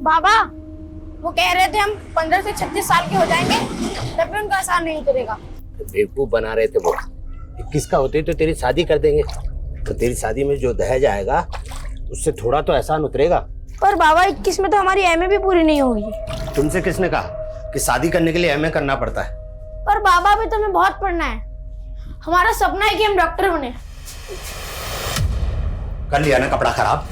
बाबा वो कह रहे थे हम 15 से 36 साल के हो जाएंगे तब भी उनका असर नहीं उतरेगा। बेवकूफ बना रहे थे वो। 21 का होते तो तेरी शादी कर देंगे, तो तेरी शादी में जो दहेज आएगा उससे थोड़ा तो एहसान उतरेगा। पर बाबा 21 में तो हमारी एमए भी पूरी नहीं होगी। तुमसे किसने कहा कि शादी करने के लिए एमए करना पड़ता है? पर बाबा अभी तो हमें बहुत पढ़ना है। हमारा सपना है कि हम डॉक्टर बने। कर लिया ना कपड़ा खराब?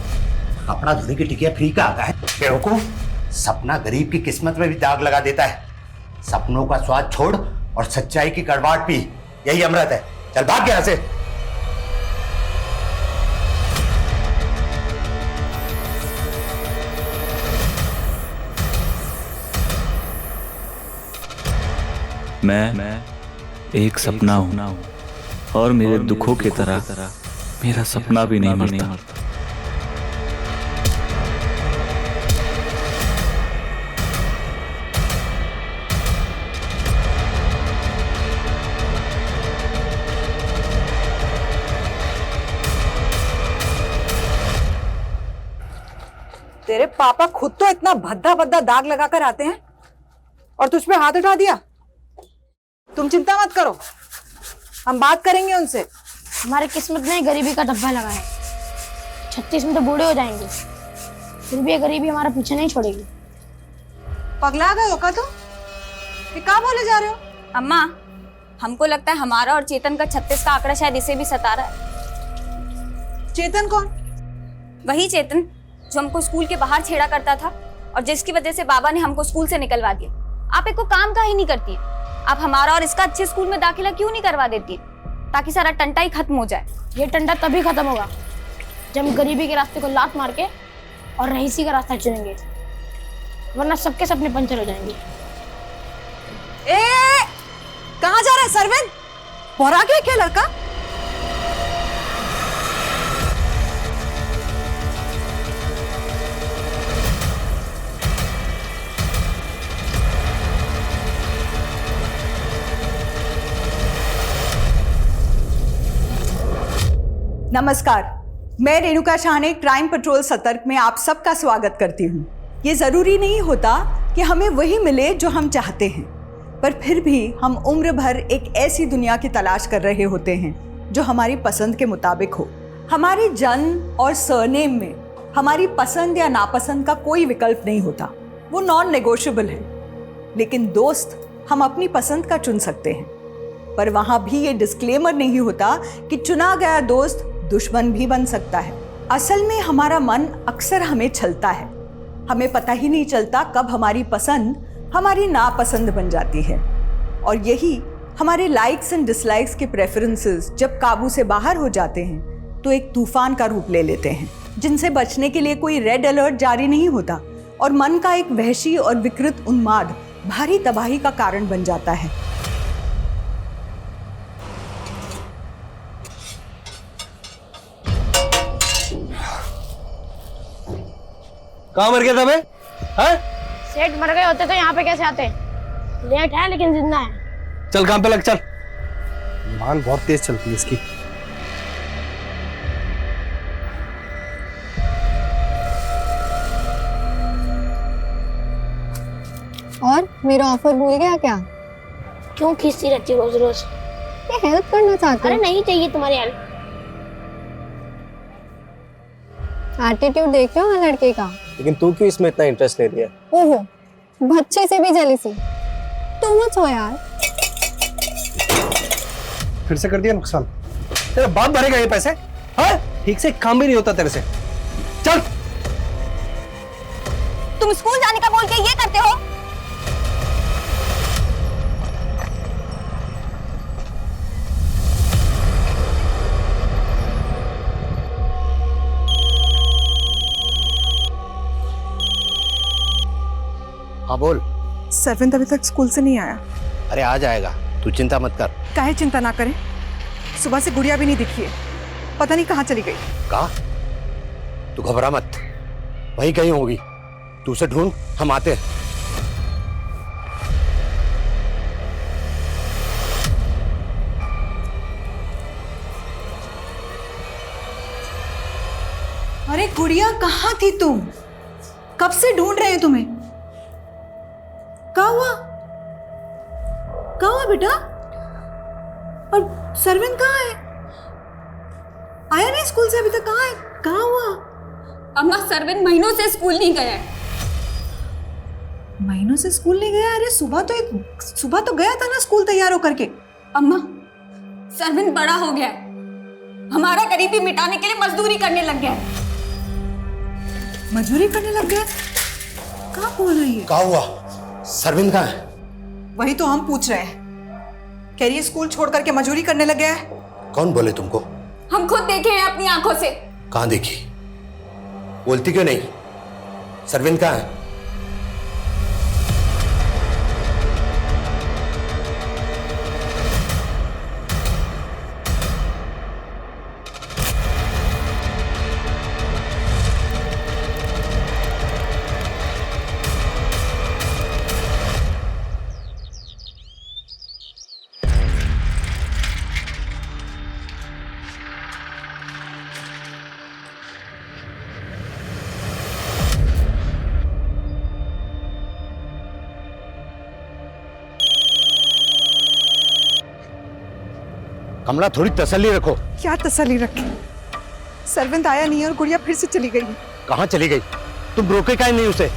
कपड़ा धोने की टिकिया फ्री का आता है बेवकूफ। सपना गरीब की किस्मत में भी दाग लगा देता है। सपनों का स्वाद छोड़ और सच्चाई की कड़वाहट पी, यही अमृत है। चल भाग यहां से। मैं एक सपना हूं और मेरे दुखों की तरह मेरा सपना भी नहीं मरता। तेरे पापा खुद तो इतना भद्दा भद्दा दाग लगाकर आते हैं और तुझ पे हाथ उठा दिया। तुम चिंता मत करो, हम बात करेंगे उनसे। हमारे किस्मत में गरीबी का धब्बा लगा है। 36 में तो बूढ़े हो जाएंगे, फिर भी ये गरीबी हमारा पीछे नहीं छोड़ेगी। पगला गए हो का तुम? ये क्या बोले जा रहे हो? अम्मा, हमको लगता है हमारा और चेतन का 36 का आंकड़ा शायद इसे भी सता रहा है। चेतन कौन? वही चेतन जो हमको स्कूल के बाहर छेड़ा करता था और जिसकी वजह से बाबा ने हमको स्कूल से निकलवा दिया। आप एक को काम का ही नहीं करती है। आप हमारा और इसका अच्छे स्कूल में दाखिला क्यों नहीं करवा देती है, ताकि सारा टंटा ही खत्म हो जाए। ये टंटा तभी खत्म होगा जब हम गरीबी के रास्ते को लात मार के और रईसी का रास्ता चुनेंगे, वरना सबके सपने पंचर हो जाएंगे। कहाँ जा रहा है सरविन? बोरा गया क्या लड़का? नमस्कार, मैं रेणुका शाहने क्राइम पेट्रोल सतर्क में आप सबका स्वागत करती हूँ। ये ज़रूरी नहीं होता कि हमें वही मिले जो हम चाहते हैं, पर फिर भी हम उम्र भर एक ऐसी दुनिया की तलाश कर रहे होते हैं जो हमारी पसंद के मुताबिक हो। हमारे जन्म और सरनेम में हमारी पसंद या नापसंद का कोई विकल्प नहीं होता, वो नॉन नेगोशिएबल है। लेकिन दोस्त हम अपनी पसंद का चुन सकते हैं, पर वहाँ भी ये डिस्क्लेमर नहीं होता कि चुना गया दोस्त दुश्मन भी बन सकता है। असल में हमारा मन अक्सर हमें छलता है। हमें पता ही नहीं चलता कब हमारी पसंद हमारी नापसंद बन जाती है, और यही हमारे लाइक्स एंड डिसलाइक्स के प्रेफरेंसेस जब काबू से बाहर हो जाते हैं तो एक तूफान का रूप ले लेते हैं, जिनसे बचने के लिए कोई रेड अलर्ट जारी नहीं होता, और मन का एक वहशी और विकृत उन्माद भारी तबाही का कारण बन जाता है। कहाँ मर गया था मैं? सेठ मर गए होते तो यहाँ पे कैसे आते? लेट है लेकिन जिंदा है। चल काम पे लग, चल। मान बहुत तेज चलती है इसकी। और मेरा ऑफर भूल गया क्या? क्यों खींचती रहती रोज रोज? ये हेल्प करना चाहती अरे हूँ। नहीं चाहिए तुम्हारी हेल्प। एटीट्यूड देख रहे हो लड़के का? लेकिन तू क्यों इसमें इतना इंटरेस्ट ले लिया? ओहो, बच्चे से भी जेलसी। तो मत हो यार। फिर से कर दिया नुकसान। तेरा बाप भरेगा ये पैसे? हाँ? ठीक से काम भी नहीं होता तेरे से। चल। तुम स्कूल जाने का बोल के ये करते हो? हाँ बोल। सरविंद अभी तक स्कूल से नहीं आया। अरे आ जाएगा, तू चिंता मत कर। काहे चिंता ना करें, सुबह से गुड़िया भी नहीं दिखी है, पता नहीं कहाँ चली गई। कहा? तू घबरा मत, वहीं कहीं होगी। तू उसे ढूंढ, हम आते हैं। अरे गुड़िया, कहाँ थी तुम? कब से ढूंढ रहे हैं तुम्हें। कहाँ हुआ, कहाँ हुआ बेटा? और सरविन कहाँ है? आया नहीं स्कूल से अभी तक? कहाँ है, कहाँ हुआ? अम्मा सरविन महीनों से स्कूल नहीं गया है। महीनों से स्कूल नहीं गया? अरे सुबह तो गया था ना स्कूल तैयार होकर के। अम्मा सरविन बड़ा हो गया है, हमारा गरीबी मिटाने के लिए मजदूरी करने लग गया है। मजदूरी करने लग गया? कहाँ बोल रही है? कहाँ हुआ? सरविन कहाँ है? वही तो हम पूछ रहे हैं। कह रही है स्कूल छोड़ करके मजदूरी करने लग गया है। कौन बोले तुमको? हम खुद देखे हैं अपनी आंखों से। कहाँ देखी? बोलती क्यों नहीं? सरविन कहाँ है? कमला थोड़ी तसल्ली रखो। क्या तसल्ली रखे? सरविंद आया नहीं और गुड़िया फिर से चली गई। कहाँ चली गई? तुम रोके काहे नहीं उसे?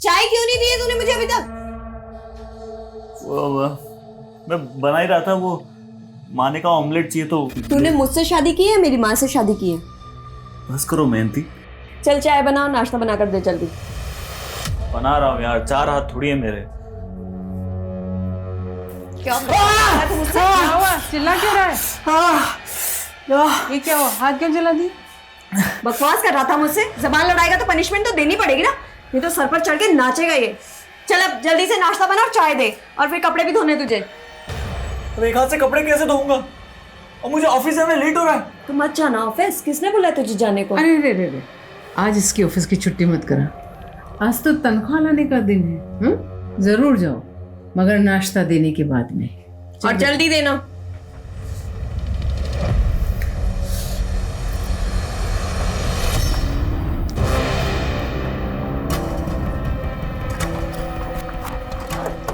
चाय क्यों नहीं दी है तूने मुझे अभी तक? मैं बना ही रहा था, वो माने का ऑमलेट चाहिए तो। तूने मुझसे शादी की है मेरी माँ से शादी की है? बस करो मेहनती। चल चाय बनाओ, नाश्ता बना कर दे जल्दी। बना रहा हूँ यार, 4 हाथ थोड़ी है मेरे। क्या हुआ? चिल्ला क्यों रहा है? ये क्या हुआ? हाथ क्यों जला दी? बकवास कर रहा था मुझसे। जबान लड़ाएगा तो पनिशमेंट तो देनी पड़ेगी ना, नहीं तो सर पर चढ़ के नाचेगा ये। चल अब जल्दी से नाश्ता बना और चाय दे, और फिर कपड़े भी धोने तुझे। अब एक हाथ से कपड़े कैसे धोऊंगा? और मुझे ऑफिस जाने लेट हो रहा है। तू मत जाना ऑफिस, किसने बुलाया तुझे जाने को? अरे रे, आज इसकी ऑफिस की छुट्टी मत करा। आज तो तनख्वाह लाने का दिन है। जरूर जाओ, मगर नाश्ता देने के बाद में। और जल्दी देना।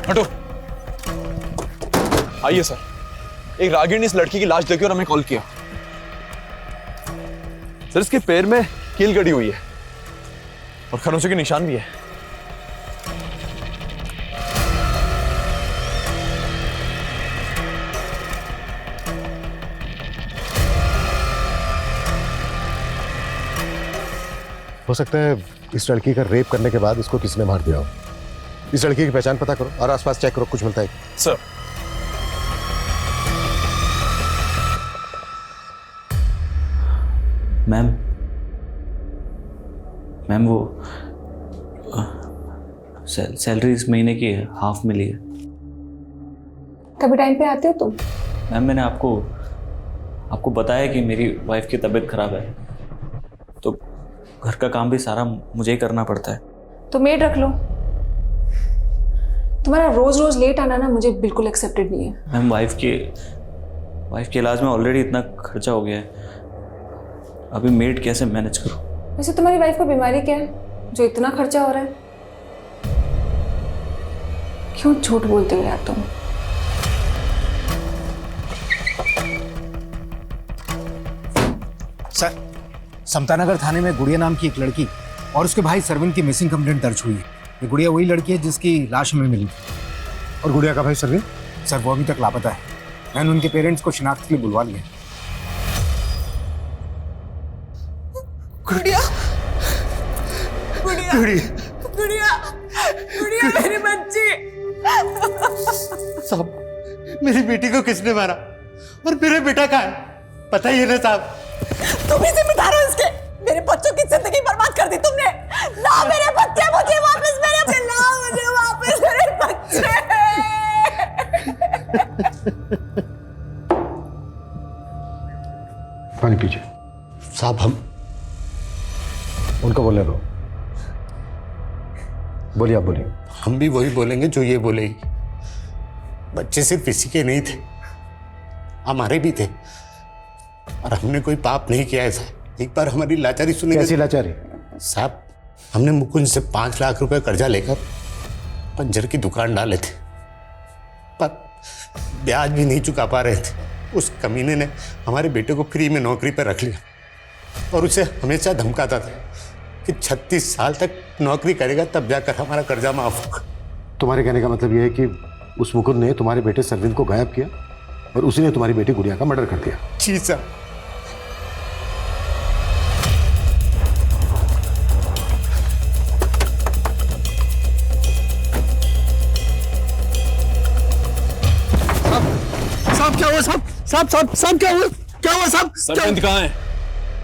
हटो। आइए सर, एक रागिर ने इस लड़की की लाश देखी और हमें कॉल किया। सर इसके पैर में कील गड़ी हुई है और खरोंचों के निशान भी है। हो सकता है इस लड़की का रेप करने के बाद इसको किसने मार दिया हो। इस लड़की की पहचान पता करो और आसपास चेक करो, कुछ मिलता है सर। मैम वो सैलरी इस महीने की हाफ मिली है। कभी टाइम पे आते हो तुम? मैम मैंने आपको बताया कि मेरी वाइफ की तबीयत खराब है, तो घर का काम भी सारा मुझे ही करना पड़ता है। तो मेड रख लो। तुम्हारा रोज रोज लेट आना ना मुझे बिल्कुल एक्सेप्टेड नहीं है। मैम वाइफ के इलाज में ऑलरेडी इतना खर्चा हो गया है, अभी मेड कैसे मैनेज करूं? वैसे तुम्हारी वाइफ को बीमारी क्या है जो इतना खर्चा हो रहा है? क्यों झूठ बोलते हो यार तुम? सर, समतानगर थाने में गुड़िया नाम की एक लड़की और उसके भाई सरविन की मिसिंग कंप्लेंट दर्ज हुई है। ये गुड़िया वही लड़की है जिसकी लाश हमें मिली थी। और गुड़िया का भाई सरविन, सर वो अभी तक लापता है। मैंने उनके पेरेंट्स को शिनाख्त के लिए बुलवा लिया। गुड़िया, गुड़िया, गुड़िया, गुड़िया मेरी बच्ची। साहब, मेरी बेटी को किसने मारा? और मेरे बेटा का है पता ही है ना साहब। तुम ही जिम्मेदार हो इसके। मेरे बच्चों की जिंदगी बर्बाद कर दी तुमने। लाओ मेरे बच्चे मुझे वापस, मेरे लाओ मुझे वापस मेरे बच्चे। पानी पीजिए। साहब हम उनको बोलने दो। बोलिए, आप बोलिए। हम भी वही बोलेंगे जो ये बोलेगी। बच्चे सिर्फ इसी के नहीं थे, हमारे भी थे, और हमने कोई पाप नहीं किया ऐसा। एक बार हमारी लाचारी सुनी। कैसी लाचारी? साहब हमने मुकुंद से 5 लाख रुपए कर्जा लेकर पंजर की दुकान डाले थे, पर ब्याज भी नहीं चुका पा रहे थे। उस कमीने ने हमारे बेटे को फ्री में नौकरी पर रख लिया और उसे हमेशा धमकाता था कि 36 साल तक नौकरी करेगा तब जाकर हमारा कर्जा माफ होगा। तुम्हारे कहने का मतलब यह है कि उस मुकुंद ने तुम्हारे बेटे सरविंद को गायब किया और उसी ने तुम्हारी बेटी गुड़िया का मर्डर कर दिया? जी साहब। साहब क्या हुआ साहब? साहब क्या हुआ? क्या हुआ साहब? सरविंद कहाँ है?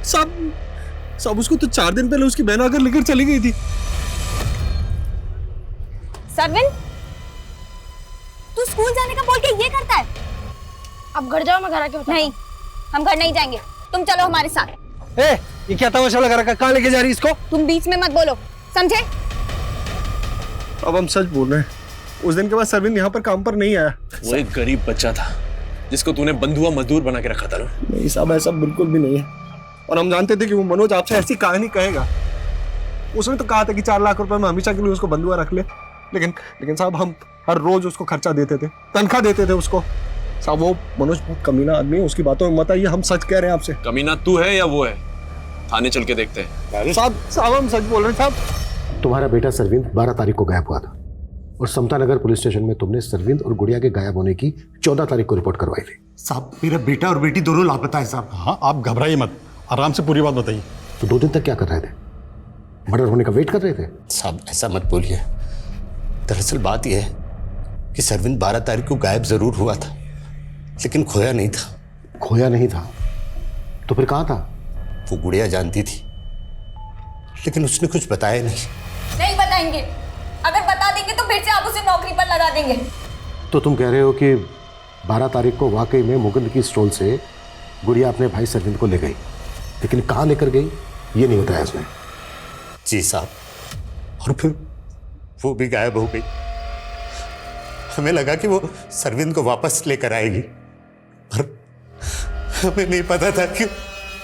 साहब उसको तो 4 दिन पहले उसकी बहन आकर लेकर चली गई थी। सरविंद, तू स्कूल जाने का बोल के ये करता है? अब घर जाओ, मैं घर आके बताता हूं। नहीं, हम घर नहीं जाएंगे, तुम चलो हमारे साथ। ये क्या तमाशा लगा रखा? कहाँ लेके जा रही इसको? तुम बीच में मत बोलो, समझे? अब हम सच बोल रहे हैं, उस दिन के बाद सरविंद यहाँ पर काम पर नहीं आया। वो एक गरीब बच्चा था जिसको तूने बंधुआ मजदूर बना के रखा था ना? नहीं साहब, ऐसा बिल्कुल भी नहीं है। और हम जानते थे कि वो मनोज आपसे ऐसी कहानी कहेगा। उसने तो कहा था कि 4 लाख रुपए में हमेशा के लिए उसको बंधुआ रख ले, लेकिन साहब हम हर रोज उसको खर्चा देते थे, तनख्वाह देते थे उसको। साहब वो मनोज बहुत कमीना आदमी है, उसकी बातों में मत आइए, हम सच कह रहे हैं आपसे। कमीना तू है या वो है? थाने चल के देखते हैं। साहब हम सच बोल रहे हैं साहब। तुम्हारा बेटा सरविंद 12 तारीख को गायब हुआ था और समता नगर पुलिस स्टेशन में तुमने सरविंद और गुड़िया के गायब होने की 14 तारीख को रिपोर्ट करवाई थी। साहब मेरा बेटा और बेटी दोनों लापता है साहब। हाँ, आप घबराइए मत, आराम से पूरी बात बताइए। तो 2 दिन तक क्या कर रहे थे? मर्डर होने का वेट कर रहे थे? साहब ऐसा मत बोलिए। दरअसल बात यह है कि सरविंद 12 तारीख को गायब जरूर हुआ था, लेकिन खोया नहीं था। खोया नहीं था तो फिर कहाँ था? वो गुड़िया जानती थी, लेकिन उसने कुछ बताया नहीं। नहीं बताएंगे, अगर बता देंगे तो फिर से आप उसे नौकरी पर लगा देंगे। तो तुम कह रहे हो कि 12 तारीख को वाकई में मुकुंद की स्टॉल से गुड़िया अपने भाई सरविंद को ले गई, लेकिन कहाँ लेकर गई ये नहीं बताया उसने? जी साहब, और फिर वो भी गायब हो गई। हमें लगा कि वो सरविंद को वापस लेकर आएगी, पर हमें नहीं पता था कि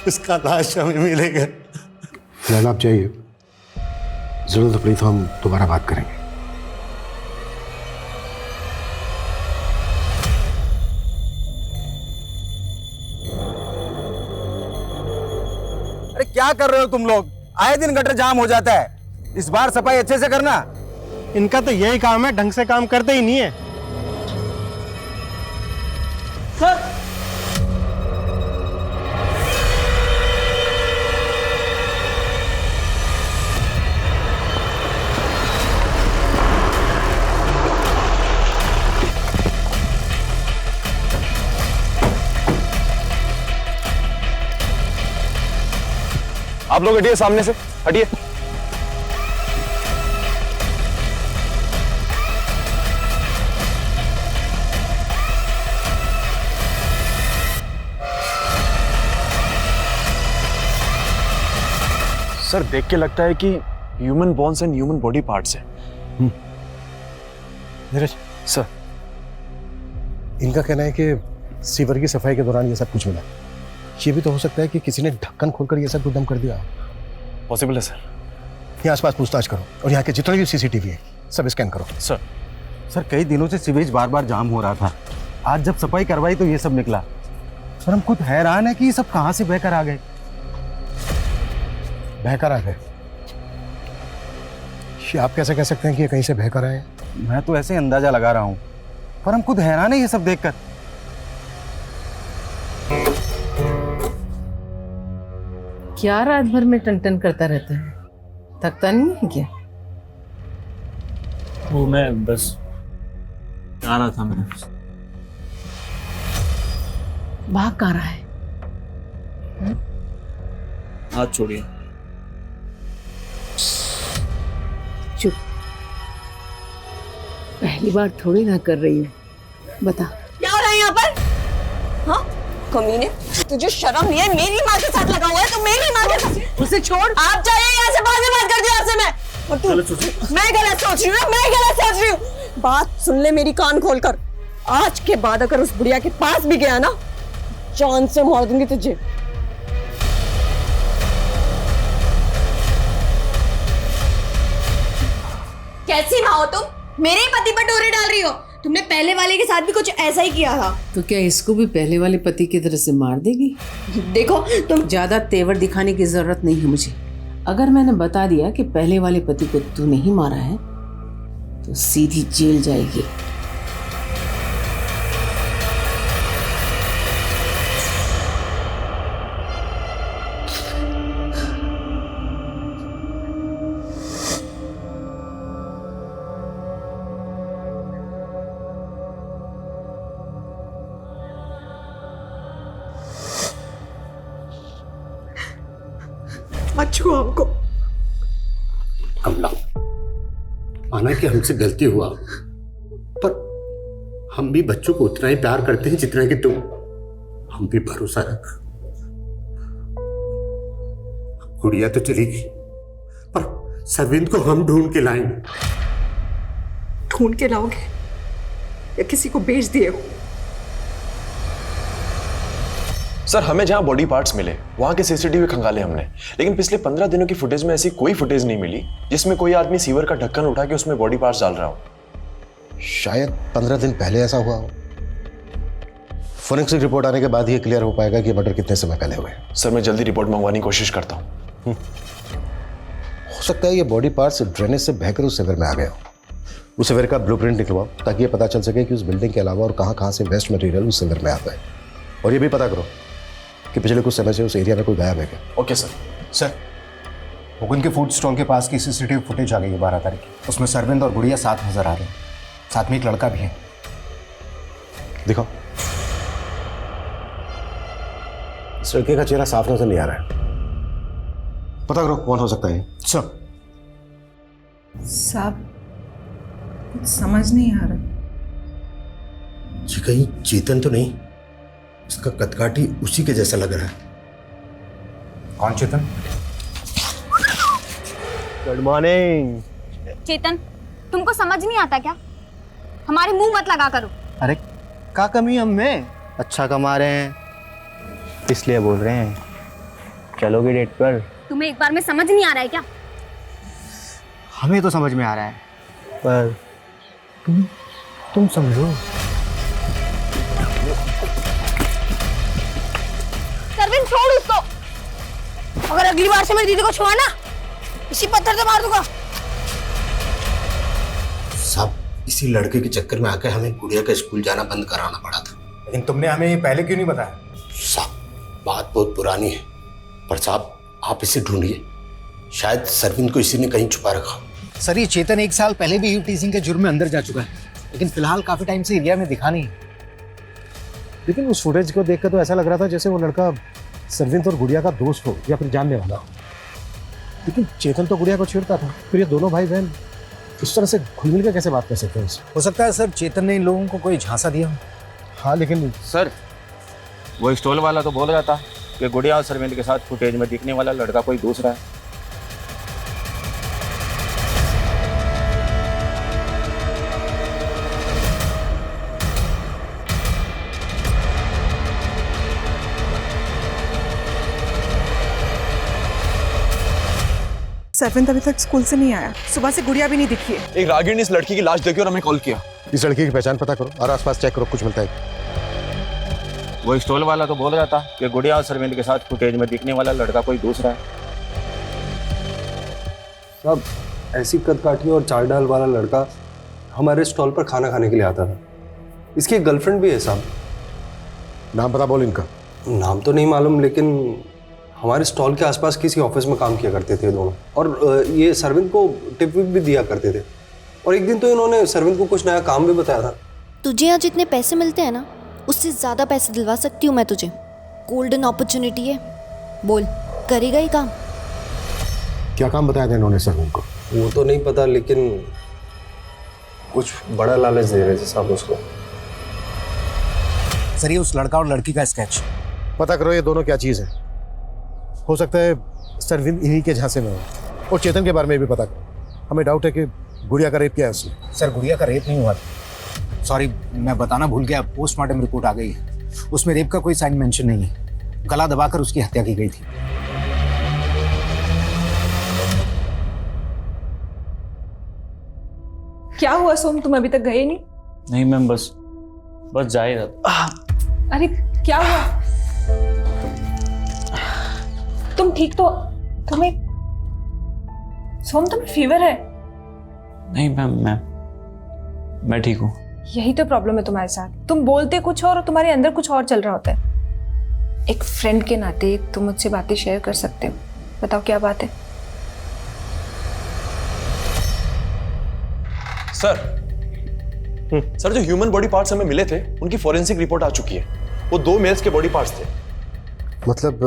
उसका लाश हमें मिलेगा। फिलहाल आप चाहिए, जरूरत पड़ी तो हम दोबारा बात करेंगे। अरे क्या कर रहे हो तुम लोग? आए दिन गटर जाम हो जाता है, इस बार सफाई अच्छे से करना। इनका तो यही काम है, ढंग से काम करते ही नहीं है। आप लोग हटिए, सामने से हटिए। सर देख के लगता है कि human bones and human body parts है। नीरज सर, इनका कहना है कि सीवर की सफाई के दौरान ये सब कुछ मिला। ये भी तो हो सकता है कि किसी ने ढक्कन खोलकर ये सब कुछ दम कर दिया। पॉसिबल है सर। यहाँ आसपास पूछताछ करो और यहाँ के जितने भी सीसीटीवी है सब स्कैन करो। सर कई दिनों से सीवेज बार बार जाम हो रहा था, आज जब सफाई करवाई तो ये सब निकला। सर हम खुद हैरान है कि ये सब कहाँ से बहकर आ गए। बहकर आ गए? ये आप कैसे कह सकते हैं कि ये कहीं से बहकर आए? मैं तो ऐसे अंदाजा लगा रहा हूँ, पर हम खुद हैरान है ये सब देखकर। क्या रात भर में टन करता रहता है, थकता नहीं है क्या? वो मैं बस आ रहा था। मैं भाग कहाँ रहा है? हाथ छोड़िए। चुप, पहली बार थोड़ी ना कर रही हूँ। बता क्या हो रहा है यहाँ पर? हाँ कमीने, तुझे शर्म नहीं है? मेरी माँ के साथ लगा हुआ है तो मेरी माँ के साथ। उसे छोड़। आप जाइए यहाँ से, बाद में बात करती हूँ आपसे मैं। और तू, मैं गलत सोच रही हूँ, मैं गलत सोच रही हूँ। बात सुन ले मेरी, कान खोलकर। आज के बाद अगर उस बुढ़िया के पास भी गया ना, जान से मार दूंगी तुझे। कैसी माँ हो तुम? मेरे ही पति पर डोरे डाल रही हो। तुमने पहले वाले के साथ भी कुछ ऐसा ही किया था। तो क्या इसको भी पहले वाले पति की तरह से मार देगी? देखो तुम ज्यादा तेवर दिखाने की जरूरत नहीं है मुझे। अगर मैंने बता दिया कि पहले वाले पति को तू नहीं मारा है तो सीधी जेल जाएगी। मत छुओ हमको। कमला, माना कि हमसे गलती हुआ, पर हम भी बच्चों को उतना ही प्यार करते हैं जितना कि तुम। हम भी भरोसा रख। गुड़िया तो चली गई, पर सरविंद को हम ढूंढ के लाएंगे। ढूंढ के लाओगे या किसी को बेच दिए हो? सर, हमें जहां बॉडी पार्ट्स मिले वहां के सीसीटीवी खंगाले हमने, लेकिन पिछले 15 दिनों की फुटेज में ऐसी कोई फुटेज नहीं मिली जिसमें कोई आदमी सीवर का ढक्कन उठा के उसमें बॉडी पार्ट्स डाल रहा हो। शायद 15 दिन पहले ऐसा हुआ हो। फोरेंसिक रिपोर्ट आने के बाद ही क्लियर हो पाएगा कि मर्डर कितने समय पहले हुए। सर, मैं जल्दी रिपोर्ट मंगवाने की कोशिश करता हूँ। हो सकता है ये बॉडी पार्ट्स ड्रेनेज से बहकर उस सिवर में आ गए हो। उस सिवर का ब्लूप्रिंट निकलवाओ ताकि ये पता चल सके कि उस बिल्डिंग के अलावा और कहाँ से वेस्ट मटेरियल उस सिवर में आता है। और ये भी पता करो कि पिछले कुछ समय से उस एरिया में कोई गायब है क्या। Okay sir. सर, मुकुंद के फूड स्टॉल के पास की सीसीटीवी फुटेज आ गई है 12 तारीख की। उसमें सरविंद और गुड़िया साथ नजर आ रहे हैं, साथ में एक लड़का भी है। दिखाओ। इस लड़के का चेहरा साफ नजर नहीं आ रहा है। पता करो कौन हो सकता है। सर, साहब कुछ समझ नहीं आ रहा। जी कहीं चेतन तो नहीं? इसका कदकाठी उसी के जैसा लग रहा है। कौन चेतन? Good morning. चेतन, तुमको समझ नहीं आता क्या? हमारे मुंह मत लगा करो। अरे क्या कमी हम में? अच्छा कमा रहे हैं इसलिए बोल रहे हैं। चलोगे डेट पर? तुम्हें एक बार में समझ नहीं आ रहा है क्या? हमें तो समझ में आ रहा है, पर तुम समझो। सरविंद, छोड़ उसको। अगर अगली बार से मेरी दीदी को छुआ ना, इसी पत्थर से मार दूंगा। साहब, इसी लड़के के चक्कर में आकर हमें गुड़िया का स्कूल जाना बंद कराना पड़ा था। लेकिन तुमने हमें ये पहले क्यों नहीं बताया? साहब, बात बहुत पुरानी है, पर साहब आप इसे ढूंढिए। शायद सरविंद को इसी ने कहीं छुपा रखा। सर, ये चेतन 1 साल पहले भी टीजिंग के जुर्म में अंदर जा चुका है, लेकिन फिलहाल काफी टाइम से एरिया में दिखा नहीं। लेकिन उस फुटेज को देखकर तो ऐसा लग रहा था जैसे वो लड़का सरविंद और गुड़िया का दोस्त हो या फिर जानने वाला हो। लेकिन चेतन तो गुड़िया को छेड़ता था, फिर ये दोनों भाई बहन इस तरह से घुल मिल के कैसे बात कर सकते हैं? हो सकता है सर चेतन ने इन लोगों को कोई झांसा दिया हो। हाँ, लेकिन सर वो स्टॉल वाला तो बोल रहा था कि गुड़िया और सरविंद के साथ फुटेज में दिखने वाला लड़का कोई दूसरा है। सरविंद अभी तक स्कूल से नहीं आया, सुबह से गुड़िया भी नहीं दिखी है। एक रागिर ने इस लड़की की लाश देखी और हमें कॉल किया। इस लड़की की पहचान पता करो और आसपास चेक करो, कुछ मिलता है। वो स्टॉल वाला तो बोल रहा था कि गुड़िया और सरविंद के साथ फुटेज में दिखने वाला लड़का कोई दूसरा है। साहब, ऐसी कदकाठी और चाल डाल वाला लड़का हमारे स्टॉल पर खाना खाने के लिए आता था। इसकी एक गर्लफ्रेंड भी है साहब। नाम पता बोल इनका। नाम तो नहीं मालूम, लेकिन हमारे स्टॉल के आसपास किसी ऑफिस में काम किया करते थे दोनों, और ये सरविंद को टिप विप भी दिया करते थे। और एक दिन तो इन्होंने सरविंद को कुछ नया काम भी बताया था। तुझे यहाँ जितने पैसे मिलते हैं ना, उससे ज़्यादा पैसे दिलवा सकती हूँ मैं तुझे। गोल्डन अपॉर्चुनिटी है, बोल करेगा ही काम? क्या काम बताया था इन्होंने सर उनको? वो तो नहीं पता, लेकिन कुछ बड़ा लालच दे रहे थे साहब उसको। सर ये उस लड़का और लड़की का स्केच। पता करो ये दोनों क्या चीज़ है। हो सकता है सरविंद इन्हीं के झांसे में हो। और चेतन के बारे में भी पता करो। हमें डाउट है कि गुड़िया का रेप किया है उसने। सर गुड़िया का रेप नहीं हुआ। सॉरी मैं बताना भूल गया, पोस्टमार्टम रिपोर्ट आ गई है, उसमें रेप का कोई साइन मेंशन नहीं है। गला दबाकर उसकी हत्या की गई थी। क्या हुआ सोम, तुम अभी तक गए नहीं? नहीं मैम, बस जा ही रहा था। अरे क्या हुआ? तुम ठीक तो? तुम्हें सोम तुम्हें फीवर है? नहीं मैम, मैं ठीक हूँ। यही तो प्रॉब्लम है तुम्हारे साथ, तुम बोलते कुछ और तुम्हारे अंदर कुछ और चल रहा होता है। एक फ्रेंड के नाते तुम मुझसे बातें शेयर कर सकते हो, बताओ क्या बात है? सर जो ह्यूमन बॉडी पार्ट्स हमें मिले थे उनकी फॉरेंसिक रिपोर्ट आ चुकी है। वो 2 मेल्स के बॉडी पार्ट्स थे। मतलब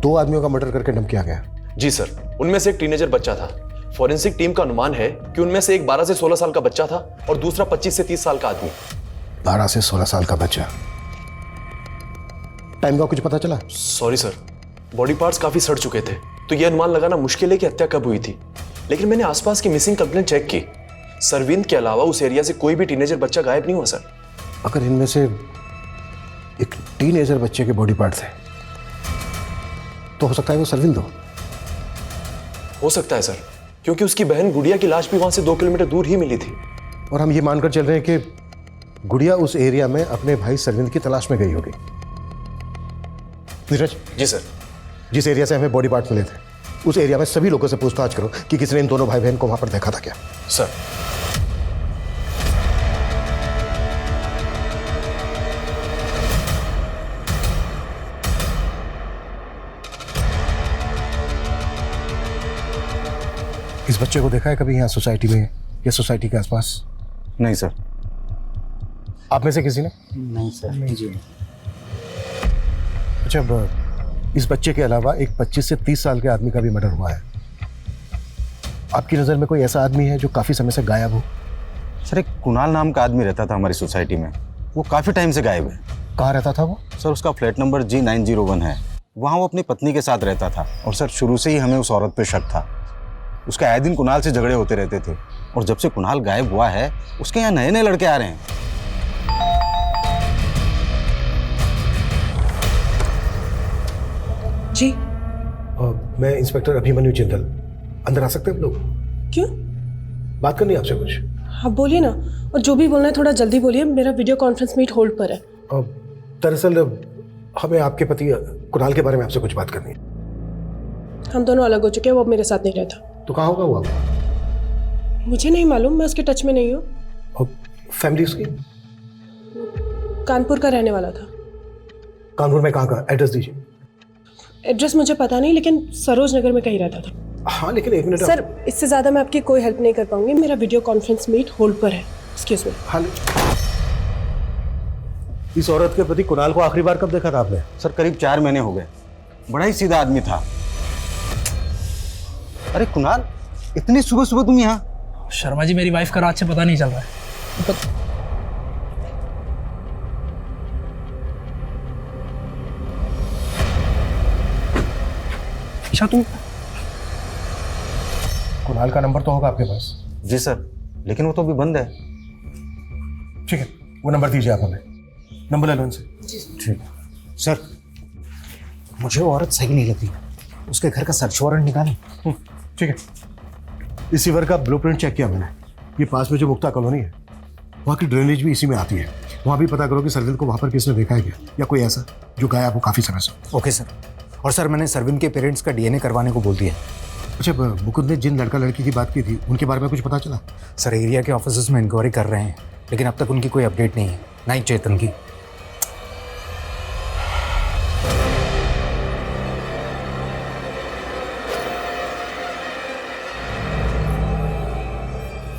2 आदमियों का मर्डर करके डंप किया गया? जी सर, उनमें से एक टीनेजर बच्चा था। फॉरेंसिक टीम का अनुमान है कि उनमें से एक 12 से 16 साल का बच्चा था और दूसरा 25 से 30 साल का आदमी। 12 से 16 साल का बच्चा। टाइम का कुछ पता चला? सॉरी सर, बॉडी पार्ट्स काफी सड़ चुके थे, तो यह अनुमान लगाना मुश्किल है कि हत्या कब हुई थी। लेकिन मैंने आसपास की मिसिंग कंप्लेंट चेक की, सरविंद के अलावा उस एरिया से कोई भी टीनेजर बच्चा गायब नहीं हुआ सर। अगर इनमें से एक टीनेजर बच्चे के बॉडी पार्ट थे तो हो सकता है वो सरविंद हो सकता है सर, क्योंकि उसकी बहन गुड़िया की लाश भी वहां से 2 किलोमीटर दूर ही मिली थी। और हम ये मानकर चल रहे हैं कि गुड़िया उस एरिया में अपने भाई सरविंद की तलाश में गई होगी। नीरज। जी सर। जिस एरिया से हमें बॉडी पार्ट मिले थे उस एरिया में सभी लोगों से पूछताछ करो कि किसने इन दोनों भाई बहन को वहां पर देखा था क्या। सर। इस बच्चे को देखा है कभी यहाँ सोसाइटी में या सोसाइटी के आसपास? नहीं सर। आप में से किसी ने? नहीं सर। नहीं जी। अच्छा, अब इस बच्चे के अलावा एक 25 से 30 साल के आदमी का भी मर्डर हुआ है। आपकी नज़र में कोई ऐसा आदमी है जो काफ़ी समय से गायब हो? सर, एक कुणाल नाम का आदमी रहता था हमारी सोसाइटी में, वो काफ़ी टाइम से गायब है। कहाँ रहता था वो? सर उसका फ्लैट नंबर G901 है, वहाँ वो अपनी पत्नी के साथ रहता था। और सर शुरू से ही हमें उस औरत पे शक था। उसके आए दिन कुणाल से झगड़े होते रहते थे, और जब से कुणाल गायब हुआ है उसके यहाँ नए नए लड़के आ रहे हैं। जी। मैं इंस्पेक्टर अभिमन्यु जिंदल। अंदर आ सकते हैं हम लोग? क्यों? बात करनी है आपसे कुछ। हाँ बोलिए ना, और जो भी बोलना है थोड़ा जल्दी बोलिए, मेरा वीडियो कॉन्फ्रेंस मीट होल्ड पर है। दरअसल हमें आपके पति कुणाल के बारे में आपसे कुछ बात करनी है। हम दोनों अलग हो चुके हैं, वो अब मेरे साथ नहीं रहता। तो कहाँ होगा वो? मुझे नहीं मालूम, मैं उसके टच में नहीं हूँ। और फैमिली उसकी? कानपुर का रहने वाला था। कानपुर में कहाँ का? एड्रेस दीजिए। एड्रेस मुझे पता नहीं, लेकिन सरोज नगर में कहीं रहता था। हाँ लेकिन एक मिनट सर, इससे ज़्यादा मैं आपकी कोई हेल्प नहीं कर पाऊंगी, मेरा वीडियो कॉन्फ्रेंस मीट होल्ड पर है। Excuse me. हाँ, इस औरत के प्रति कुणाल को आखिरी बार कब देखा था आपने? सर करीब 4 महीने हो गए। बड़ा ही सीधा आदमी था। अरे कुणाल, इतनी सुबह सुबह तुम यहाँ? शर्मा जी, मेरी वाइफ का रात से पता नहीं चल रहा है। ईशा, तुम कुणाल का नंबर तो होगा आपके पास? जी सर, लेकिन वो तो अभी बंद है। ठीक है, वो नंबर दीजिए आप हमें। नंबर ले लो उनसे। ठीक है सर। मुझे वो औरत सही नहीं लगती, उसके घर का सर्च वारंट निकालें। ठीक है, इसी वर्ग का ब्लूप्रिंट चेक किया मैंने। ये पास में जो मुक्ता कॉलोनी है वहाँ की ड्रेनेज भी इसी में आती है। वहाँ भी पता करो कि सरविंद को वहाँ पर किसने देखा है क्या, या कोई ऐसा जो गायब हो काफ़ी समय से। Okay sir. और सर मैंने सरविंद के पेरेंट्स का DNA करवाने को बोल दिया। अच्छा, मुकुंद ने जिन लड़का लड़की की बात की थी उनके बारे में कुछ पता चला? सर एरिया के ऑफिसर्स में इंक्वायरी कर रहे हैं, लेकिन अब तक उनकी कोई अपडेट नहीं है, ना ही चेतन की।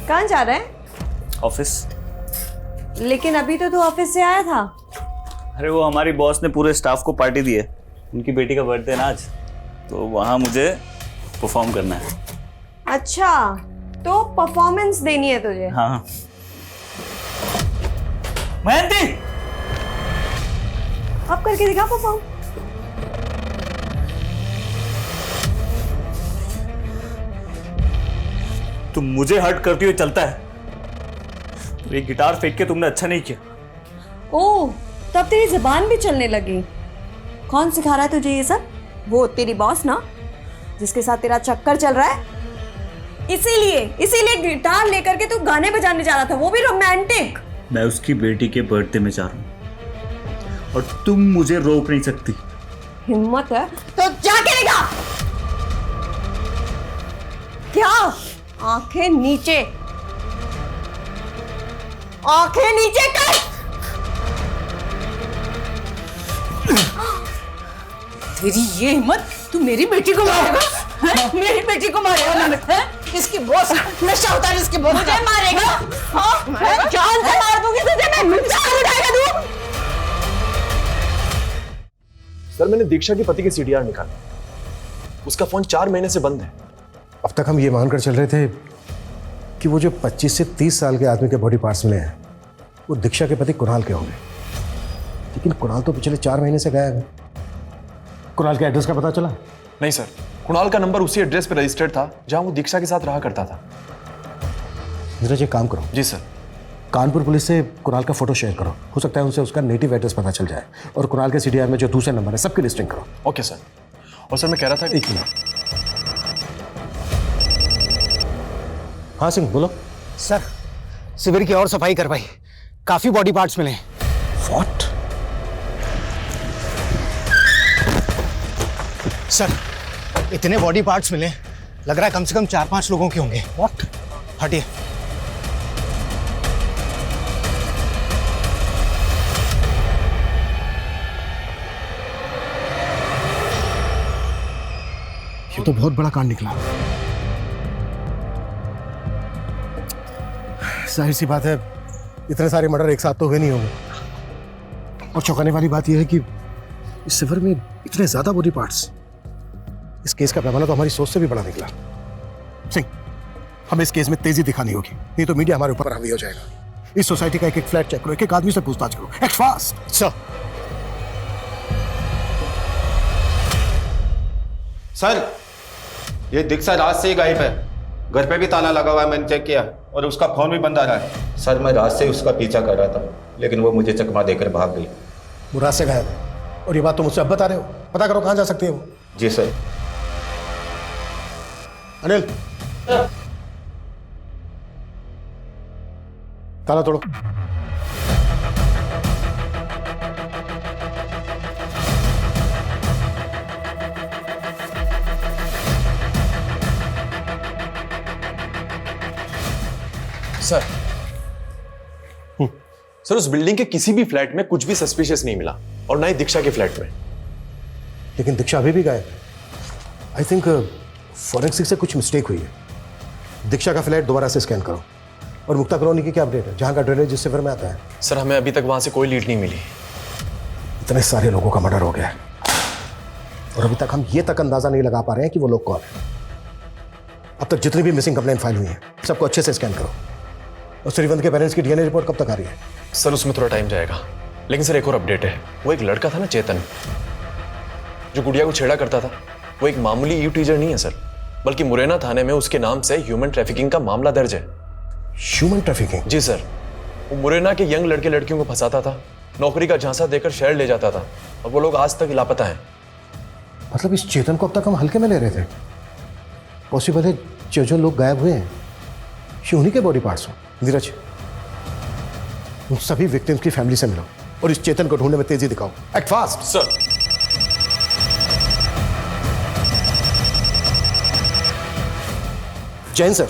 कहाँ जा रहे हैं? ऑफिस। लेकिन अभी तो तू ऑफिस से आया था। अरे वो हमारी बॉस ने पूरे स्टाफ को पार्टी दी है, उनकी बेटी का बर्थडे ना आज, तो वहाँ मुझे परफॉर्म करना है। अच्छा, तो परफॉर्मेंस देनी है तुझे? हाँ। मयंती, अब करके दिखा परफॉर्म। तुम मुझे हर्ट करती हुए चलता है, तो ये गिटार फेंक के तुमने अच्छा नहीं किया। ओह, तब तेरी जुबान भी चलने लगी। कौन सिखा रहा है तुझे ये सब? वो तेरी बॉस ना, जिसके साथ तेरा चक्कर चल रहा है। इसीलिए गिटार लेकर के तू गाने बजाने जा रहा था, वो भी रोमांटिक। मैं उसकी बेटी के बर्थडे में जा रहा हूँ और तुम मुझे रोक नहीं सकती। हिम्मत है तो जाके दिखा। क्या? आंखें नीचे, आंखें नीचे कर। तेरी ये हिम्मत, तू मेरी बेटी को मारेगा? मेरी बेटी को मारेगा? इसकी बॉस नशा उतार, इसकी बॉस मुझे मारेगा? मैं जान से मार दूंगी तुझे। मैं जान उठाएगा तू। सर मैंने दीक्षा के पति के सीडीआर निकाला, उसका फोन 4 महीने से बंद है। अब तक हम ये मानकर चल रहे थे कि वो जो 25 से 30 साल के आदमी के बॉडी पार्ट्स मिले हैं वो दीक्षा के पति कुणाल के होंगे, लेकिन कुणाल तो पिछले 4 महीने से गायब है। कुणाल के एड्रेस का पता चला? नहीं सर, कुणाल का नंबर उसी एड्रेस पर रजिस्टर्ड था जहां वो दीक्षा के साथ रहा करता था। नीरज एक काम करो। जी सर। कानपुर पुलिस से कुणाल का फोटो शेयर करो, हो सकता है उनसे उसका नेटिव एड्रेस पता चल जाए। और कुणाल के सीडीआर में जो दूसरे नंबर है सबकी लिस्टिंग करो। Okay sir. और सर मैं कह रहा था, एक मिनट। हाँ सिंह बोलो। सर शिविर की और सफाई करवाई, काफी बॉडी पार्ट्स मिले। व्हाट? सर इतने बॉडी पार्ट्स मिले, लग रहा है कम से कम 4-5 लोगों के होंगे। व्हाट? हटिए। ये तो बहुत बड़ा कांड निकला। जाहिर सी बात है इतने सारे मर्डर एक साथ तो हुए नहीं होंगे। और चौंकाने वाली बात यह है कि इस सफर में इतने ज्यादा बॉडी पार्ट्स, इस केस का पैमाना तो हमारी सोच से भी बड़ा निकला। सिंह, हमें इस केस में तेजी दिखानी होगी, नहीं तो मीडिया हमारे ऊपर हावी हो जाएगा। इस सोसाइटी का एक एक फ्लैट चेक करो, एक एक आदमी से पूछताछ करो। Act fast sir. सर ये दीक्षा रात से ही गायब है, घर पे भी ताला लगा हुआ है, मैंने चेक किया और उसका फोन भी बंद आ रहा है। सर मैं रात से उसका पीछा कर रहा था, लेकिन वो मुझे चकमा देकर भाग गई। वो रात से गायब है और ये बात तो मुझसे अब बता रहे हो? पता करो कहाँ जा सकती है वो। जी सर। अनिल ताला तोड़ो। सर सर उस बिल्डिंग के किसी भी फ्लैट में कुछ भी सस्पिशियस नहीं मिला, और ना ही दीक्षा के फ्लैट में। लेकिन दीक्षा अभी भी गायब है। आई थिंक फॉरेंसिक से कुछ मिस्टेक हुई है। दीक्षा का फ्लैट दोबारा से स्कैन करो। और मुक्ता कॉलोनी की क्या अपडेट है, जहां का ड्रेनेज जिस सिवर में आता है? सर हमें अभी तक वहां से कोई लीड नहीं मिली। इतने सारे लोगों का मर्डर हो गया है और अभी तक हम ये तक अंदाजा नहीं लगा पा रहे हैं कि वो लोग कौन है। अब तक जितनी भी मिसिंग कंप्लेंट फाइल हुई है सबको अच्छे से स्कैन करो। और श्रीवंत के पेरेंट्स की डीएनए रिपोर्ट कब तक आ रही है? सर उसमें थोड़ा टाइम जाएगा, लेकिन सर एक और अपडेट है। वो एक लड़का था ना चेतन, जो गुड़िया को छेड़ा करता था, वो एक मामूली यू टीचर नहीं है सर, बल्कि मुरैना थाने में उसके नाम से ह्यूमन ट्रैफिकिंग का मामला दर्ज है। Human trafficking? जी सर। वो मुरैना के यंग लड़के लड़कियों को फंसाता था, नौकरी का झांसा देकर शहर ले जाता था, और वो लोग आज तक लापता हैं। मतलब इस चेतन को अब तक हम हल्के में ले रहे थे? पॉसिबल है जो लोग गायब हुए हैं ये उन्हीं के बॉडी पार्ट्स हो। नीरज उन सभी विक्टिम्स की फैमिली से मिलो और इस चेतन को ढूंढने में तेजी दिखाओ। Act fast sir. Jain sir.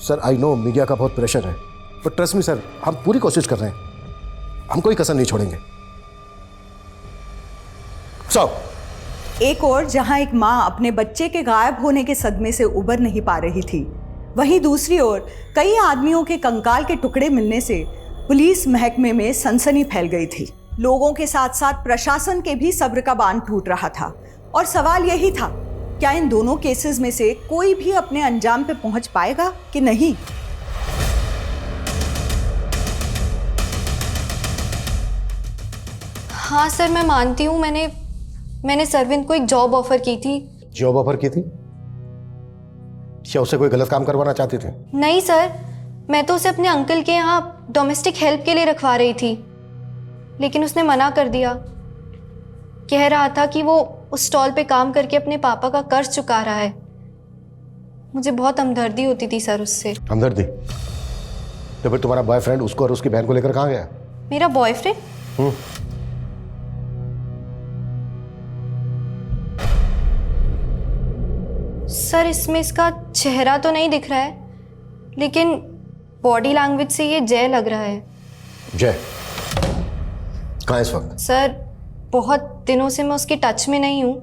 Sir I know media का बहुत प्रेशर है, पर ट्रस्ट मी सर, हम पूरी कोशिश कर रहे हैं, हम कोई कसर नहीं छोड़ेंगे। एक और जहां एक मां अपने बच्चे के गायब होने के सदमे से उबर नहीं पा रही थी, वहीं दूसरी ओर कई आदमियों के कंकाल के टुकड़े मिलने से पुलिस महकमे में सनसनी फैल गई थी। लोगों के साथ साथ प्रशासन के भी सब्र का बांध टूट रहा था और सवाल यही था, क्या इन दोनों केसेस में से कोई भी अपने अंजाम पे पहुंच पाएगा कि नहीं। हाँ सर, मैं मानती हूँ मैंने सरविंद को एक जॉब ऑफर की थी। जॉब ऑफर की थी? क्या उससे कोई गलत काम करवाना चाहते थे? नहीं सर, मैं तो उसे अपने अंकल के यहाँ डोमेस्टिक हेल्प के लिए रखवा रही थी, लेकिन उसने मना कर दिया। कह रहा था कि वो उस स्टॉल पे काम करके अपने पापा का कर्ज चुका रहा है। मुझे बहुत हमदर्दी होती थी सर उससे। हमदर्दी? तो फिर तुम्हारा बॉयफ्रेंड उसको और उसकी बहन को लेकर कहाँ गया? मेरा बॉयफ्रेंड? सर, इसमें इसका चेहरा तो नहीं दिख रहा है, लेकिन बॉडी लैंग्वेज से ये जय लग रहा है। जय कहाँ है इस वक्त? सर, बहुत दिनों से मैं उसके टच में नहीं हूँ,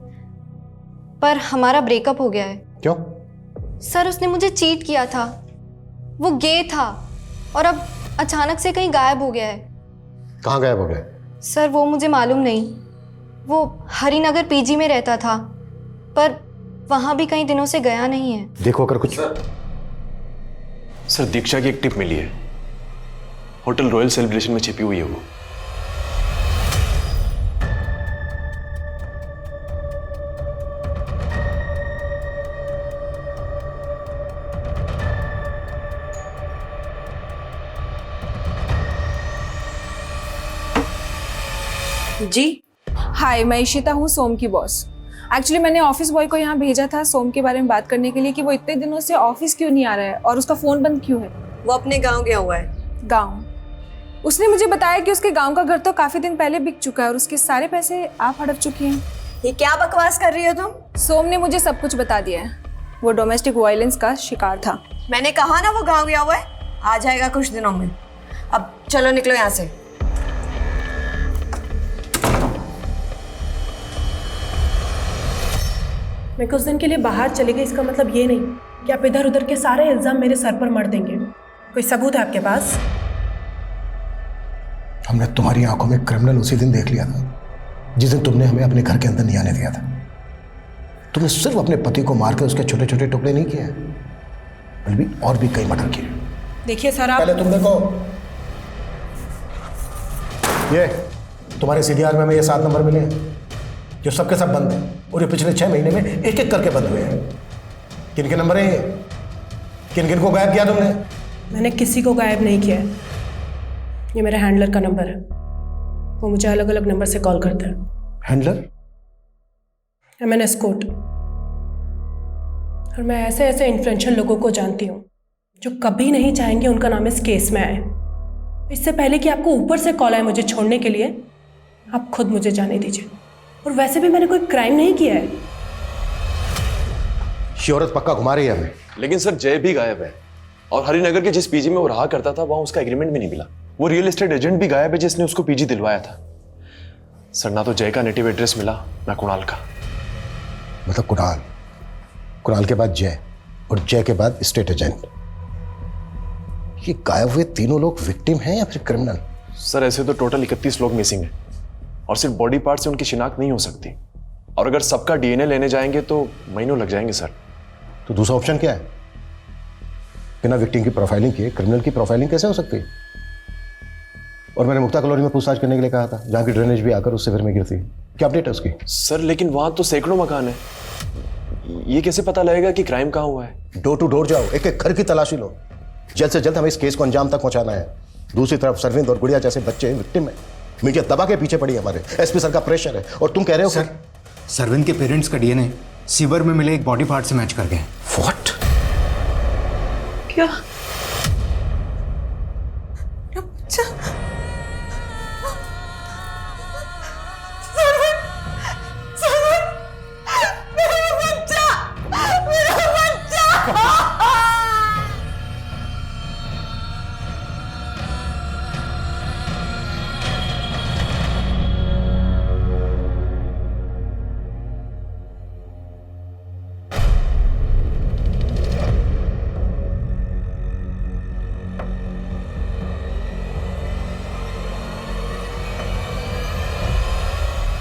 पर हमारा ब्रेकअप हो गया है। क्यों? सर, उसने मुझे चीट किया था। वो गे था और अब अचानक से कहीं गायब हो गया है। कहाँ गायब हो गया? सर, वो मुझे मालूम नहीं। वो हरिनगर पीजी में रहता था, पर वहां भी कई दिनों से गया नहीं है। देखो अगर कुछ। सर, दीक्षा की एक टिप मिली है। होटल रॉयल सेलिब्रेशन में छिपी हुई है वो। जी हाय, मैं इशिता हूँ, सोम की बॉस। एक्चुअली मैंने ऑफिस बॉय को यहाँ भेजा था सोम के बारे में बात करने के लिए कि वो इतने दिनों से ऑफिस क्यों नहीं आ रहा है और उसका फोन बंद क्यों है। वो अपने गांव गया हुआ है। गांव? उसने मुझे बताया कि उसके गांव का घर तो काफी दिन पहले बिक चुका है और उसके सारे पैसे आप हड़प चुकी हैं। ये क्या बकवास कर रही हो तुम? सोम ने मुझे सब कुछ बता दिया है। वो डोमेस्टिक वायलेंस का शिकार था। मैंने कहा ना वो गाँव गया हुआ है, आ जाएगा कुछ दिनों में। अब चलो निकलो यहाँ से। मैं कुछ दिन के लिए बाहर चले गई, इसका मतलब ये नहीं कि आप इधर उधर के सारे इल्जाम मेरे सर पर मर देंगे। कोई सबूत है आपके पास? हमने तुम्हारी आंखों में क्रिमिनल उसी दिन देख लिया था जिस दिन तुमने हमें अपने घर के अंदर नहीं आने दिया था। तुमने सिर्फ अपने पति को मारकर उसके छोटे छोटे टुकड़े नहीं किए, बल्कि और भी कई मर्डर किए। देखिए सर, आप पहले तुम देखो, ये तुम्हारे सीडीआर में हमें ये 7 नंबर मिले हैं जो सबके सब बंद हैं और ये पिछले 6 महीने में एक एक करके बंद हुए हैं। किन के नंबर हैं ये? किन किन को गायब किया तुमने? मैंने किसी को गायब नहीं किया है। ये मेरे हैंडलर का नंबर है, वो मुझे अलग अलग नंबर से कॉल करता है। हैंडलर? मैंने एस्कॉर्ट, और मैं ऐसे ऐसे इन्फ्लुएंशियल लोगों को जानती हूँ जो कभी नहीं चाहेंगे उनका नाम इस केस में आए। इससे पहले कि आपको ऊपर से कॉल आए मुझे छोड़ने के लिए, आप खुद मुझे जाने दीजिए। और वैसे भी मैंने कोई क्राइम नहीं किया है। ये औरत पक्का घुमा रही है हमें। लेकिन सर, जय भी गायब है और हरिनगर के जिस पीजी में वो रहा करता था वहां उसका एग्रीमेंट भी नहीं मिला। वो रियल एस्टेट एजेंट भी गायब है जिसने उसको पीजी दिलवाया था। सर, ना तो जय का नेटिव एड्रेस मिला ना कुणाल का। मतलब कुणाल के बाद जय और जय के बाद स्टेट एजेंट। ये गायब हुए तीनों लोग विक्टिम हैं या फिर क्रिमिनल? सर, ऐसे तो टोटल 31 लोग मिसिंग हैं और सिर्फ बॉडी पार्ट से उनकी शिनाख्त नहीं हो सकती। और अगर सबका डीएनए लेने जाएंगे तो महीनों लग जाएंगे सर। तो दूसरा ऑप्शन क्या है? बिना विक्टिम की प्रोफाइलिंग किए क्रिमिनल की प्रोफाइलिंग कैसे हो सकती है? और मैंने मुक्ता कॉलोनी में पूछताछ करने के लिए कहा था, जहाँ की ड्रेनेज भी आकर उससे फिर में गिरती है। क्या अपडेट है उसकी? सर, लेकिन वहां तो सैकड़ों मकान है, ये कैसे पता लगेगा कि क्राइम कहाँ हुआ है? डोर टू डोर जाओ, एक एक घर की तलाशी लो। जल्द से जल्द हमें इस केस को अंजाम तक पहुंचाना है। दूसरी तरफ सरविंद और गुड़िया जैसे बच्चे विक्टिम है, मीडिया दबा के पीछे पड़ी है, हमारे एसपी सर का प्रेशर है। और तुम कह रहे हो सर, सरविंद के पेरेंट्स का डीएनए सीवर में मिले एक बॉडी पार्ट से मैच कर गए। व्हाट? क्या?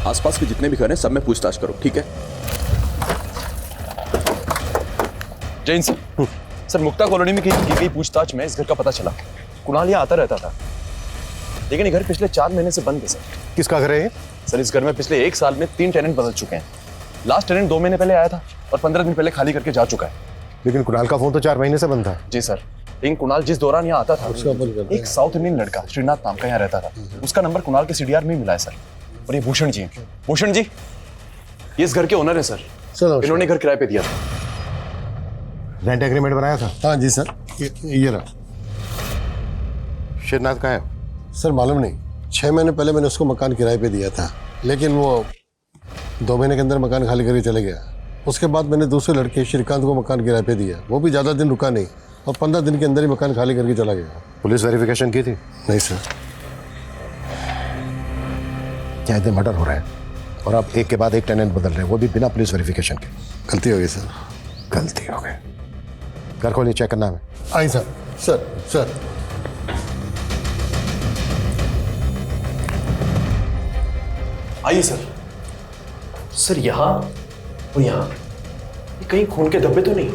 आसपास के जितने भी घर हैं सब में पूछताछ करो, ठीक है? जैन सर, सर मुक्ता कॉलोनी में की गई पूछताछ में इस घर का पता चला। कुणाल यहाँ आता रहता था, लेकिन ये घर पिछले 4 महीने से बंद है सर। किसका घर है ये? सर इस घर में पिछले 1 साल में 3 टेनेंट बदल चुके हैं। लास्ट टेनेंट 2 महीने पहले आया था और 15 दिन पहले खाली करके जा चुका है। लेकिन कुणाल का फोन तो 4 महीने से बंद था। जी सर, लेकिन कुणाल जिस दौरान यहाँ आता था, एक साउथ इंडियन लड़का श्रीनाथ नाम का यहाँ रहता था, उसका नंबर कुणाल के सीडीआर में मिला है सर। और ये भूषण जी, भूषण जी ये इस घर के ओनर है सर। चलो, इन्होंने घर किराए पे दिया था। रेंट एग्रीमेंट बनाया था? हाँ जी सर, ये रहा। श्रीनाथ कहाँ है? सर मालूम नहीं, 6 महीने पहले मैंने उसको मकान किराए पे दिया था, लेकिन वो 2 महीने के अंदर मकान खाली करके चले गया। उसके बाद मैंने दूसरे लड़के श्रीकांत को मकान किराए पे दिया, वो भी ज़्यादा दिन रुका नहीं और 15 दिन के अंदर ही मकान खाली करके चला गया। पुलिस वेरिफिकेशन की थी? नहीं सर। क्या इतने मर्डर हो रहे हैं और आप एक के बाद एक टेनेंट बदल रहे हैं, वो भी बिना पुलिस वेरिफिकेशन के? गलती हो गई सर। गलती हो गई। घर खोलिए, चेक करना है। आई सर। सर सर आइए सर। सर यहाँ और यहाँ कहीं खून के धब्बे तो नहीं?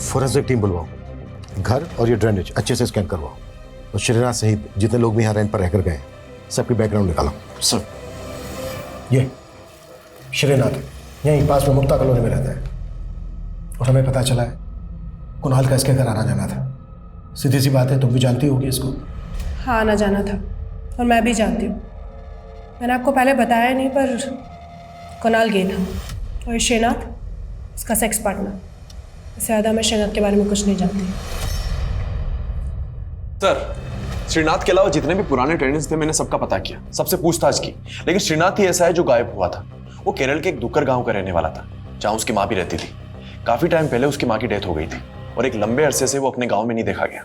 फोरेंसिक टीम बुलवाओ, घर और ये ड्रेनेज अच्छे से स्कैन करवाओ और श्रीनाथ सहित जितने लोग भी यहाँ रेंट पर रहकर गए सबकी बैकग्राउंड निकालो। सर ये श्रीनाथ यहीं पास में मुक्ता कॉलोनी में रहता है और हमें पता चला है कुणाल का इसके घर आना जाना था। सीधी सी बात है, तुम भी जानती होगी इसको। हाँ, आना जाना था और मैं भी जानती हूँ। मैंने आपको पहले बताया नहीं, पर कुणाल गे था और ये श्रीनाथ इसका सेक्स पार्टनर। इससे ज़्यादा मैं श्रीनाथ के बारे में कुछ नहीं जानती। सर श्रीनाथ के अलावा जितने भी पुराने टेनेंट्स थे मैंने सबका पता किया, सबसे पूछताछ की, लेकिन श्रीनाथ ही ऐसा है जो गायब हुआ था। वो केरल के एक दुक्कर गांव का रहने वाला था जहां उसकी माँ भी रहती थी। काफी टाइम पहले उसकी माँ की डेथ हो गई थी और एक लंबे अरसे से वो अपने गांव में नहीं देखा गया।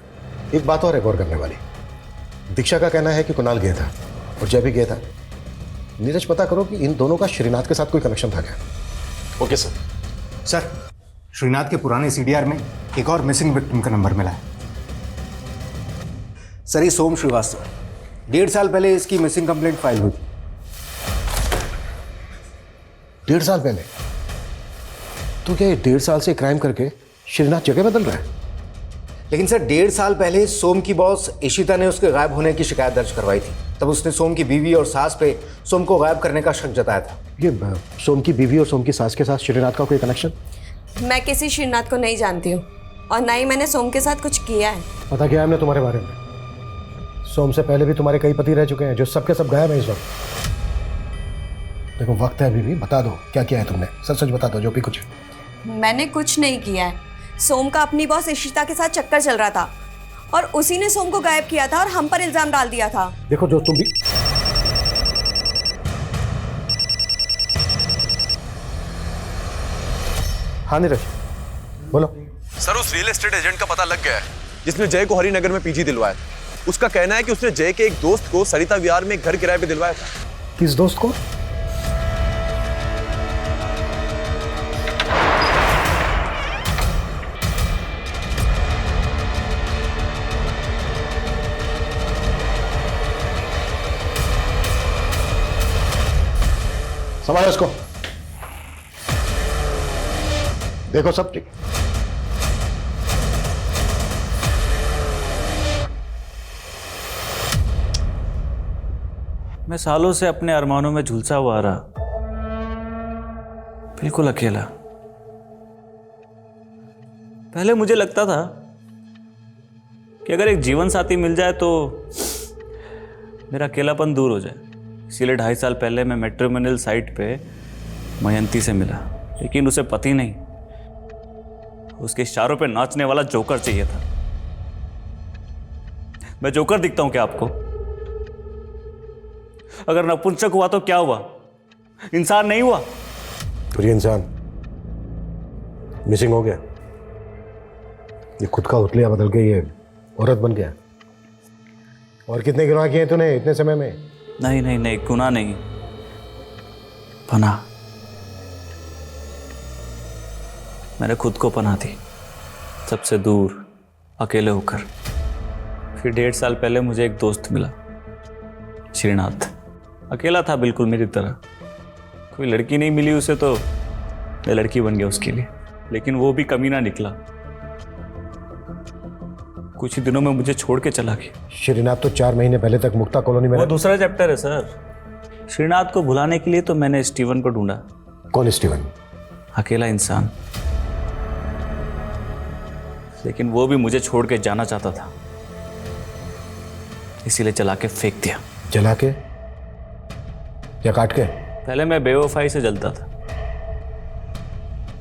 एक बात और है गौर करने वाली, दीक्षा का कहना है कि कुणाल गया था और जय भी गया था। नीरज पता करो कि इन दोनों का श्रीनाथ के साथ कोई कनेक्शन था क्या? Okay sir. सर श्रीनाथ के पुराने सीडीआर में एक और मिसिंग विक्टिम का नंबर मिला है। सर ये सोम श्रीवास्तव, 1.5 साल पहले इसकी मिसिंग कंप्लेंट फाइल हुई थी। 1.5 साल पहले? तो क्या ये 1.5 साल से क्राइम करके श्रीनाथ जगह बदल रहा है? लेकिन सर 1.5 साल पहले सोम की बॉस इशिता ने उसके गायब होने की शिकायत दर्ज करवाई थी। तब उसने सोम की बीवी और सास पे सोम को गायब करने का शक जताया था। ये सोम की बीवी और सोम की सास के साथ श्रीनाथ का कोई कनेक्शन? मैं किसी श्रीनाथ को नहीं जानती हूँ और ना ही मैंने सोम के साथ कुछ किया है। पता किया हमने तुम्हारे बारे में। सोम से पहले भी तुम्हारे कई पति रह चुके हैं जो सबके सब गायब हैं इस वक्त। देखो वक्त है अभी भी, बता दो क्या किया है तुमने, सच सच बता दो जो भी कुछ है। मैंने कुछ नहीं किया है। सोम का अपनी बॉस इशिता के साथ चक्कर चल रहा था और उसी ने सोम को गायब किया था और हम पर इल्जाम डाल दिया था। देखो जो तुम भी हाँ नीरज बोलो। सर उस रियल एस्टेट एजेंट का पता लग गया है जिसने जय को हरिनगर में पीजी दिलवाया था। उसका कहना है कि उसने जय के एक दोस्त को सरिता विहार में एक घर किराए पे दिलवाया था। किस दोस्त को? संभालो इसको। देखो सब ठीक। मैं सालों से अपने अरमानों में झुलसा हुआ रहा, बिल्कुल अकेला। पहले मुझे लगता था कि अगर एक जीवन साथी मिल जाए तो मेरा अकेलापन दूर हो जाए। इसीलिए 2.5 साल पहले मैं मैट्रिमोनियल साइट पे मयंती से मिला, लेकिन उसे पति नहीं, उसके इशारों पे नाचने वाला जोकर चाहिए था। मैं जोकर दिखता हूं क्या आपको? अगर नपुंसक हुआ तो क्या हुआ? इंसान नहीं हुआ? तो ये इंसान मिसिंग हो गया, ये खुद का उतलिया बदल के ये औरत बन गया। और कितने गुनाह किए तूने इतने समय में? नहीं नहीं नहीं, गुनाह नहीं, पनाह। मैंने खुद को पनाह दी, सबसे दूर, अकेले होकर। फिर 1.5 साल पहले मुझे एक दोस्त मिला, श्रीनाथ। अकेला था बिल्कुल मेरी तरह, कोई लड़की नहीं मिली उसे तो मैं लड़की बन गया उसके लिए, लेकिन वो भी कमीना निकला। कुछ ही दिनों में मुझे छोड़ के चला गया। श्रीनाथ तो 4 महीने पहले तक मुक्ता कॉलोनी में वो दूसरा चैप्टर है सर। श्रीनाथ को भुलाने के लिए तो मैंने स्टीवन को ढूंढा। कौन स्टीवन? अकेला इंसान, लेकिन वो भी मुझे छोड़ के जाना चाहता था, इसीलिए जला के फेंक दिया। जला के या काट के? पहले मैं बेवफाई से जलता था,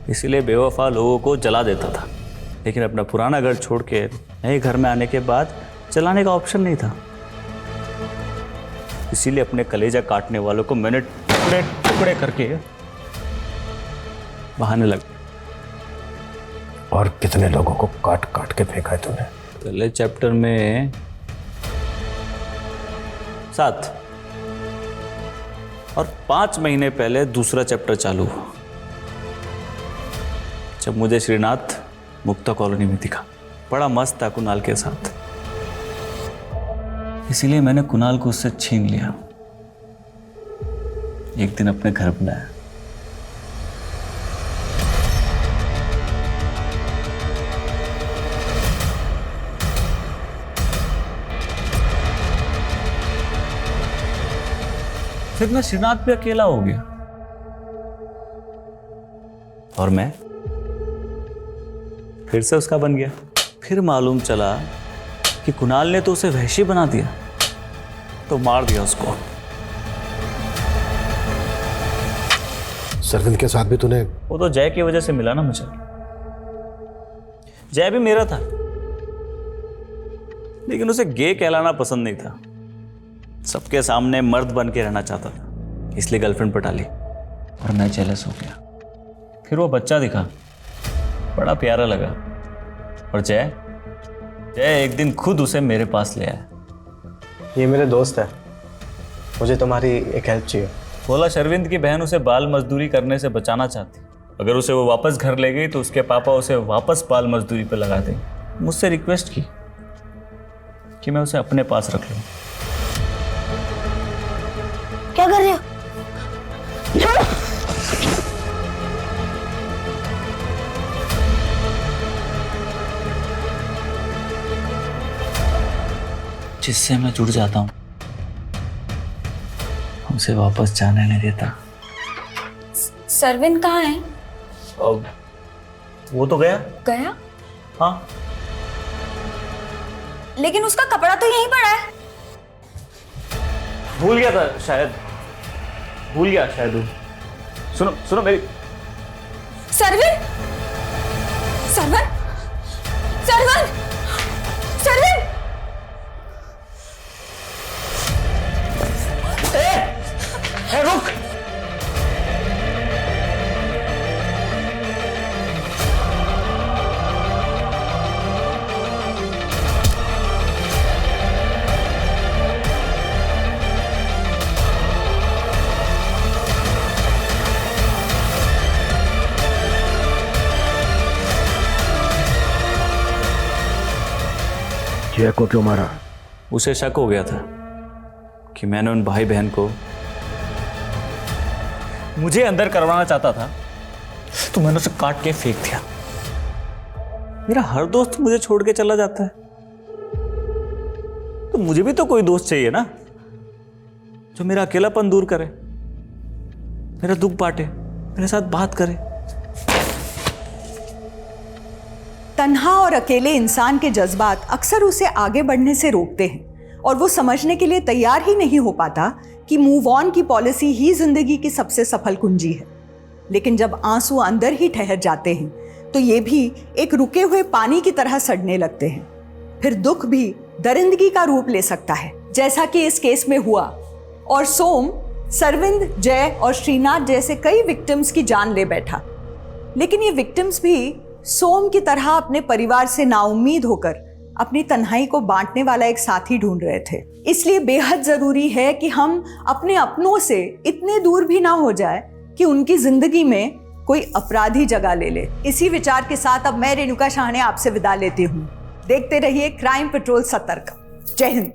इसीलिए बेवफा लोगों को जला देता था, लेकिन अपना पुराना घर छोड़ के नए घर में आने के बाद जलाने का ऑप्शन नहीं था, इसीलिए अपने कलेजा काटने वालों को मैंने टुकड़े टुकड़े करके बहाने लगा। और कितने लोगों को काट काट के फेंका है तूने? पहले चैप्टर में 7 और 5 महीने पहले दूसरा चैप्टर चालू हुआ, जब मुझे श्रीनाथ मुक्ता कॉलोनी में दिखा। बड़ा मस्त था कुणाल के साथ, इसीलिए मैंने कुणाल को उससे छीन लिया। एक दिन अपने घर बुलाया। फिर मैं श्रीनाथ पे अकेला हो गया, और मैं फिर से उसका बन गया। फिर मालूम चला कि कुणाल ने तो उसे वहशी बना दिया, तो मार दिया उसको। सरविंद के साथ भी तूने? वो तो जय की वजह से मिला ना मुझे। जय भी मेरा था, लेकिन उसे गे कहलाना पसंद नहीं था। सबके सामने मर्द बन के रहना चाहता था, इसलिए गर्लफ्रेंड पटा ली, और मैं जेलस हो गया। फिर वो बच्चा दिखा, बड़ा प्यारा लगा, और जय एक दिन खुद उसे मेरे पास ले आया। ये मेरे दोस्त है, मुझे तुम्हारी एक हेल्प चाहिए। बोला शर्विंद की बहन उसे बाल मजदूरी करने से बचाना चाहती, अगर उसे वो वापस घर ले गई तो उसके पापा उसे वापस बाल मजदूरी पे लगा देंगे। मुझसे रिक्वेस्ट की कि मैं उसे अपने पास रख लूं। क्या कर रहे हो? जिससे मैं जुड़ जाता हूं, उसे वापस जाने नहीं देता। सरविंद कहाँ है? अब वो तो गया। गया? हाँ, लेकिन उसका कपड़ा तो यहीं पड़ा है। भूल गया था शायद, भूल गया शायद वो। सुनो मेरी। सरविंद, सरविंद, सरविंद, सरविंद! ए, रुक! जय को क्यों मारा? उसे शक हो गया था कि मैंने उन भाई बहन को मुझे अंदर करवाना चाहता था, तो मैंने उसे काट के फेंक दिया। मेरा हर दोस्त मुझे छोड़ के चला जाता है, तो मुझे भी तो कोई दोस्त चाहिए ना, जो मेरा अकेलापन दूर करे, मेरा दुख बांटे, मेरे साथ बात करे। तन्हा और अकेले इंसान के जज्बात अक्सर उसे आगे बढ़ने से रोकते हैं, और वो समझने के लिए तैयार ही नहीं हो पाता कि मूव ऑन की पॉलिसी ही जिंदगी की सबसे सफल कुंजी है। लेकिन जब आंसू अंदर ही ठहर जाते हैं तो ये भी एक रुके हुए पानी की तरह सड़ने लगते हैं। फिर दुख भी दरिंदगी का रूप ले सकता है, जैसा कि इस केस में हुआ, और सोम सरविंद, जय और श्रीनाथ जैसे कई विक्टिम्स की जान ले बैठा। लेकिन ये विक्टिम्स भी सोम की तरह अपने परिवार से नाउम्मीद होकर अपनी तन्हाई को बांटने वाला एक साथी ढूंढ रहे थे। इसलिए बेहद जरूरी है कि हम अपने अपनों से इतने दूर भी ना हो जाए कि उनकी जिंदगी में कोई अपराधी जगह ले ले। इसी विचार के साथ अब मैं रेणुका शाहने आपसे विदा लेती हूँ। देखते रहिए क्राइम पेट्रोल सतर्क। जय हिंद।